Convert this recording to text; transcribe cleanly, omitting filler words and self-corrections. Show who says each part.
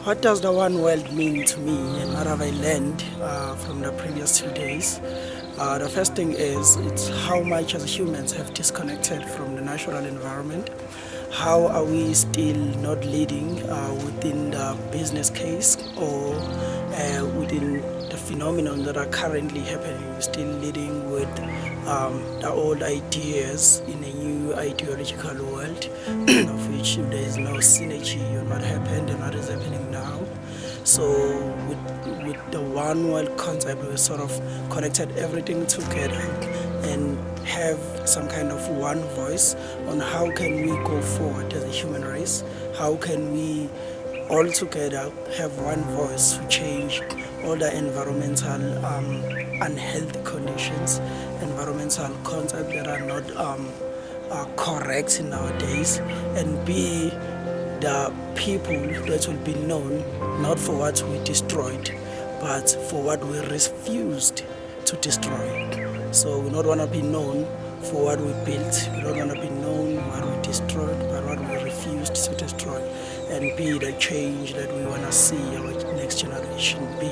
Speaker 1: What does the one world mean to me, and what have I learned from the previous 2 days? The first thing is it's how much as humans have disconnected from the natural environment. How are we still not leading within the business case or within the phenomenon that are currently happening? We're still leading with the old ideas in a new ideological world of which there is no synergy on what happened and what is happening now. So with the one world concept, we sort of connected everything together and have some kind of one voice on how can we go forward as a human race. How can we all together have one voice to change all the environmental unhealthy conditions, environmental concepts that are not correct nowadays, and be the people that will be known not for what we destroyed, but for what we refused to destroy. So we don't want to be known for what we built, we don't want to be known what we destroyed, but what we refused to destroy, and be the change that we want to see our next generation be.